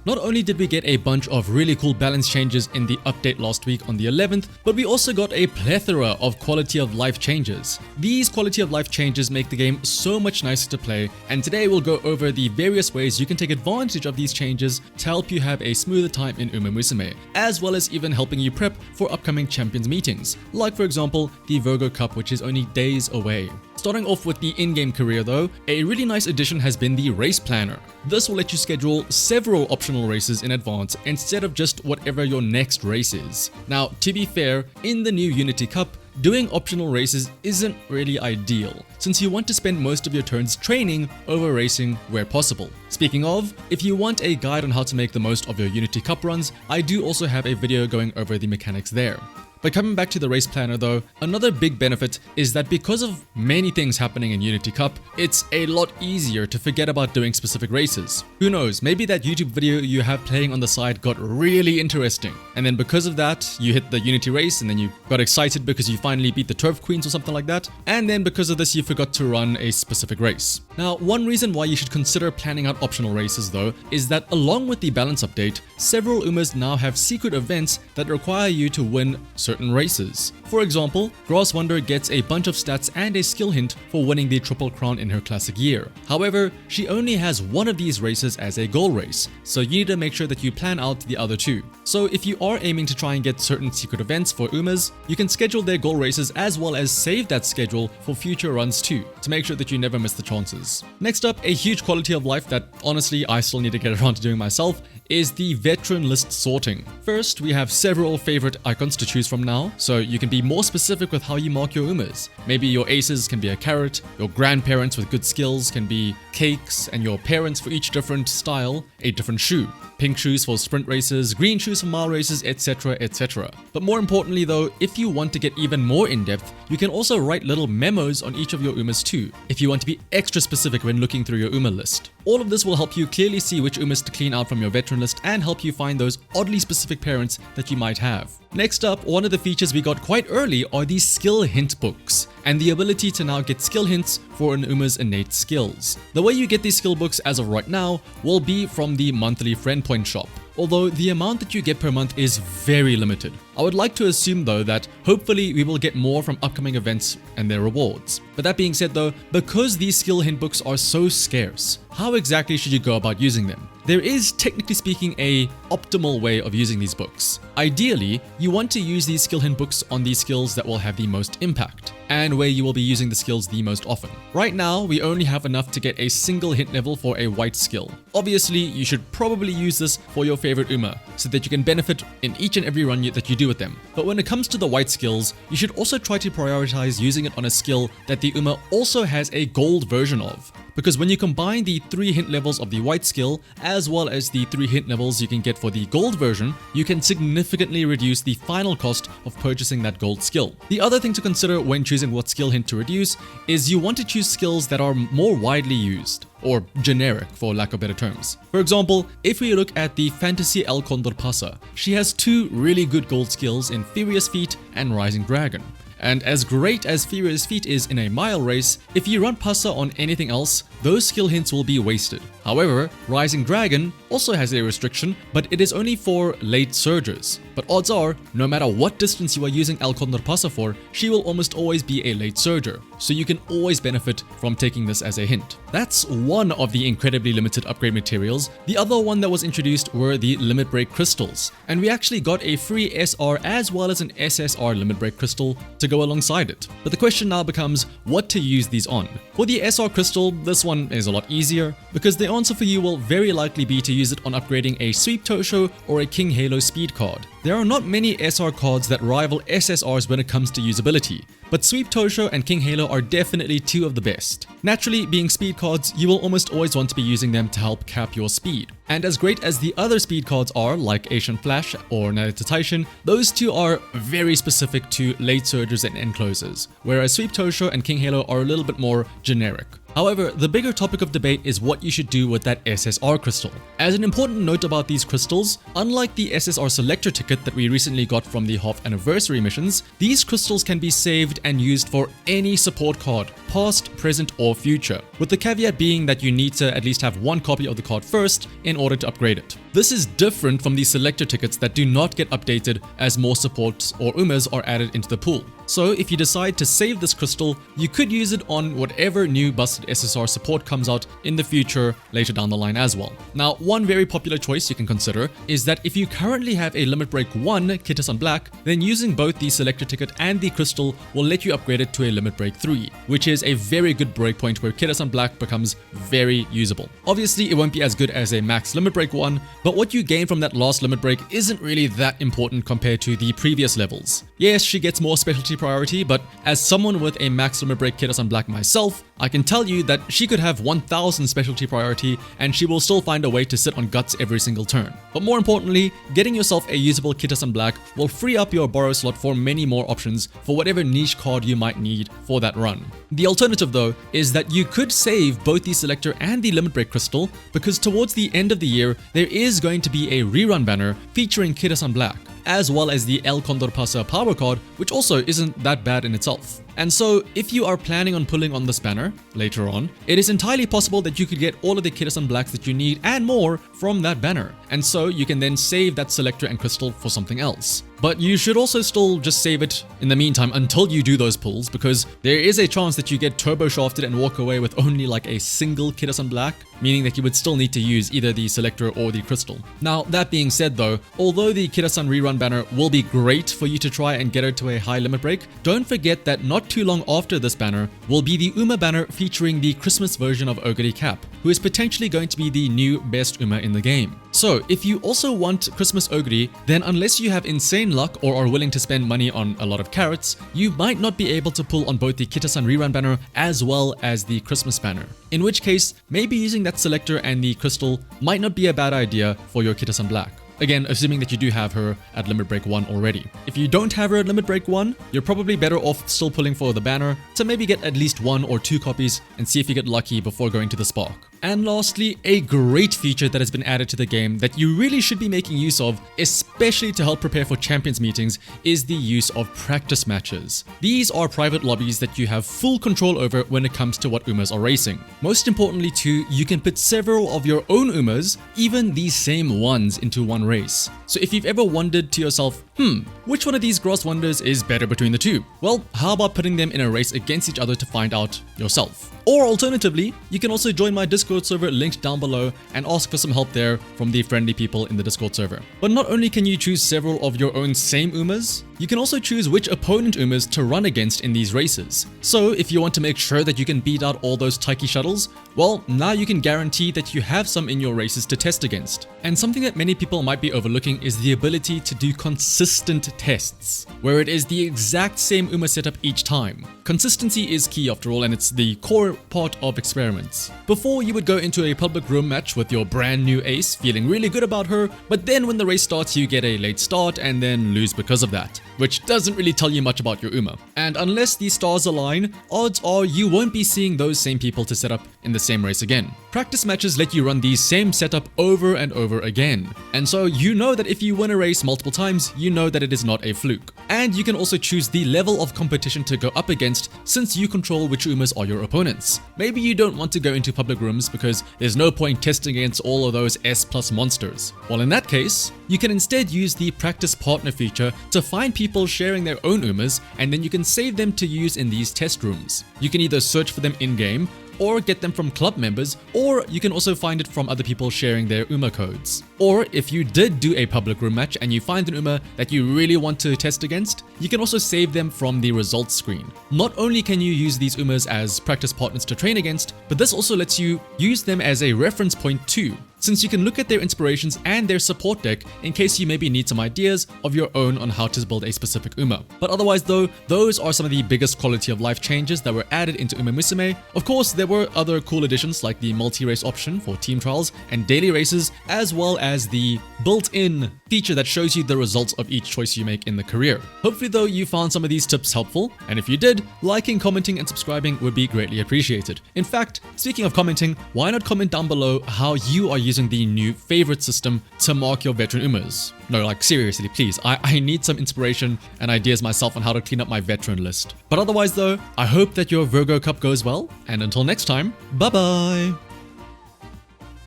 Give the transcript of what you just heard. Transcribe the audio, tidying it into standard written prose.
Not only did we get a bunch of really cool balance changes in the update last week on the 11th, but we also got a plethora of quality of life changes. These quality of life changes make the game so much nicer to play, and today we'll go over the various ways you can take advantage of these changes to help you have a smoother time in Uma Musume, as well as even helping you prep for upcoming champions meetings, like for example the Virgo Cup, which is only days away. Starting off with the in-game career though, a really nice addition has been the race planner. This will let you schedule several optional races in advance instead of just whatever your next race is. Now, to be fair, in the new Unity Cup, doing optional races isn't really ideal, since you want to spend most of your turns training over racing where possible. Speaking of, if you want a guide on how to make the most of your Unity Cup runs, I do also have a video going over the mechanics there. But coming back to the race planner though, another big benefit is that because of many things happening in Unity Cup, it's a lot easier to forget about doing specific races. Who knows, maybe that YouTube video you have playing on the side got really interesting, and then because of that, you hit the Unity race and then you got excited because you finally beat the Turf Queens or something like that, and then because of this you forgot to run a specific race. Now, one reason why you should consider planning out optional races though, is that along with the balance update, several Umas now have secret events that require you to win certain races. For example, Grass Wonder gets a bunch of stats and a skill hint for winning the Triple Crown in her classic year. However, she only has one of these races as a goal race, so you need to make sure that you plan out the other two. So if you are aiming to try and get certain secret events for Umas, you can schedule their goal races as well as save that schedule for future runs too, to make sure that you never miss the chances. Next up, a huge quality of life that honestly I still need to get around to doing myself is the veteran list sorting. First, we have several favorite icons to choose from now, so you can be more specific with how you mark your Umas. Maybe your aces can be a carrot, your grandparents with good skills can be cakes, and your parents for each different style, a different shoe. Pink shoes for sprint races, green shoes for mile races, etc, etc. But more importantly though, if you want to get even more in-depth, you can also write little memos on each of your Umas too, if you want to be extra specific when looking through your Uma list. All of this will help you clearly see which Umas to clean out from your veteran list and help you find those oddly specific parents that you might have. Next up, one of the features we got quite early are these skill hint books, and the ability to now get skill hints for an Uma's innate skills. The way you get these skill books as of right now will be from the monthly friend point shop, although the amount that you get per month is very limited. I would like to assume though that hopefully we will get more from upcoming events and their rewards. But that being said though, because these skill hint books are so scarce, how exactly should you go about using them? There is, technically speaking, a optimal way of using these books. Ideally, you want to use these skill hint books on these skills that will have the most impact, and where you will be using the skills the most often. Right now, we only have enough to get a single hint level for a white skill. Obviously, you should probably use this for your favorite Uma, so that you can benefit in each and every run that you do with them. But when it comes to the white skills, you should also try to prioritize using it on a skill that the Uma also has a gold version of. Because when you combine the 3 hint levels of the white skill, as well as the 3 hint levels you can get for the gold version, you can significantly reduce the final cost of purchasing that gold skill. The other thing to consider when choosing what skill hint to reduce is you want to choose skills that are more widely used, or generic for lack of better terms. For example, if we look at the Fantasy El Condor Pasa, she has 2 really good gold skills in Furious Feet and Rising Dragon. And as great as Furious Feet is in a mile race, if you run Pasa on anything else, those skill hints will be wasted. However, Rising Dragon also has a restriction, but it is only for late surgers. But odds are, no matter what distance you are using El Condor Pasa for, she will almost always be a late surger, so you can always benefit from taking this as a hint. That's one of the incredibly limited upgrade materials. The other one that was introduced were the Limit Break Crystals, and we actually got a free SR as well as an SSR Limit Break Crystal to go alongside it. But the question now becomes what to use these on. For the SR Crystal, this one is a lot easier, because the answer for you will very likely be to use it on upgrading a Sweep Tosho or a King Halo speed card. There are not many SR cards that rival SSRs when it comes to usability, but Sweep Tosho and King Halo are definitely 2 of the best. Naturally, being speed cards, you will almost always want to be using them to help cap your speed. And as great as the other speed cards are, like Asian Flash or Narita Taishin, those 2 are very specific to late surgers and end closers, whereas Sweep Tosho and King Halo are a little bit more generic. However, the bigger topic of debate is what you should do with that SSR crystal. As an important note about these crystals, unlike the SSR selector ticket that we recently got from the half anniversary missions, these crystals can be saved and used for any support card past, present, or future, with the caveat being that you need to at least have one copy of the card first in order to upgrade it. This is different from the selector tickets that do not get updated as more supports or Umas are added into the pool. So if you decide to save this crystal, you could use it on whatever new busted SSR support comes out in the future later down the line as well. Now, one very popular choice you can consider is that if you currently have a Limit Break 1 Kitasan Black, then using both the selector ticket and the crystal will let you upgrade it to a Limit Break 3, which is a very good breakpoint where Kitasan Black becomes very usable. Obviously, it won't be as good as a max Limit Break 1, but what you gain from that last Limit Break isn't really that important compared to the previous levels. Yes, she gets more specialty priority, but as someone with a max Limit Break Kitasan Black myself, I can tell you that she could have 1000 specialty priority and she will still find a way to sit on guts every single turn. But more importantly, getting yourself a usable Kitasan Black will free up your borrow slot for many more options for whatever niche card you might need for that run. The alternative though is that you could save both the selector and the Limit Break crystal, because towards the end of the year there is going to be a rerun banner featuring Kitasan Black, as well as the El Condor Pasa power card, which also isn't that bad in itself. And so if you are planning on pulling on this banner later on, it is entirely possible that you could get all of the Kitasan Blacks that you need and more from that banner. And so you can then save that selector and crystal for something else. But you should also still just save it in the meantime until you do those pulls, because there is a chance that you get turbo shafted and walk away with only like a single Kitasan Black, meaning that you would still need to use either the selector or the crystal. Now, that being said though, although the Kitasan rerun banner will be great for you to try and get her to a high limit break, don't forget that not too long after this banner will be the Uma banner featuring the Christmas version of Virgo Cup, who is potentially going to be the new best Uma in the game. So if you also want Christmas Ogre, then unless you have insane luck or are willing to spend money on a lot of carrots, you might not be able to pull on both the Kitasan rerun banner as well as the Christmas banner. In which case, maybe using that selector and the crystal might not be a bad idea for your Kitasan Black. Again, assuming that you do have her at Limit Break 1 already. If you don't have her at Limit Break 1, you're probably better off still pulling for the banner to maybe get at least 1 or 2 copies and see if you get lucky before going to the Spark. And lastly, a great feature that has been added to the game that you really should be making use of, especially to help prepare for champions meetings, is the use of practice matches. These are private lobbies that you have full control over when it comes to what Umas are racing. Most importantly too, you can put several of your own Umas, even these same ones, into one race. So if you've ever wondered to yourself, which one of these Gross Wonders is better between the two? Well, how about putting them in a race against each other to find out yourself? Or alternatively, you can also join my Discord server linked down below and ask for some help there from the friendly people in the Discord server. But not only can you choose several of your own same Umas, you can also choose which opponent Umas to run against in these races. So if you want to make sure that you can beat out all those Taiki shuttles, well, now you can guarantee that you have some in your races to test against. And something that many people might be overlooking is the ability to do consistent tests, where it is the exact same Uma setup each time. Consistency is key after all, and it's the core part of experiments. Before, you would go into a public room match with your brand new ace, feeling really good about her, but then when the race starts, you get a late start and then lose because of that, which doesn't really tell you much about your Uma. And unless these stars align, odds are you won't be seeing those same people to set up in the same race again. Practice matches let you run the same setup over and over again. And so you know that if you win a race multiple times, you know that it is not a fluke. And you can also choose the level of competition to go up against, since you control which Umas are your opponents. Maybe you don't want to go into public rooms because there's no point testing against all of those S+ monsters. Well, in that case, you can instead use the practice partner feature to find people sharing their own Umas, and then you can save them to use in these test rooms. You can either search for them in-game, or get them from club members, or you can also find it from other people sharing their Uma codes. Or if you did do a public room match and you find an Uma that you really want to test against, you can also save them from the results screen. Not only can you use these Umas as practice partners to train against, but this also lets you use them as a reference point too, since you can look at their inspirations and their support deck in case you maybe need some ideas of your own on how to build a specific Uma. But otherwise though, those are some of the biggest quality of life changes that were added into Uma Musume. Of course, there were other cool additions like the multi-race option for team trials and daily races, as well as the built-in feature that shows you the results of each choice you make in the career. Hopefully though you found some of these tips helpful, and if you did, liking, commenting, and subscribing would be greatly appreciated. In fact, speaking of commenting, why not comment down below how you are using the new favorite system to mark your veteran Umas? No, like seriously, please. I need some inspiration and ideas myself on how to clean up my veteran list. But otherwise though, I hope that your Virgo Cup goes well, and until next time, bye bye!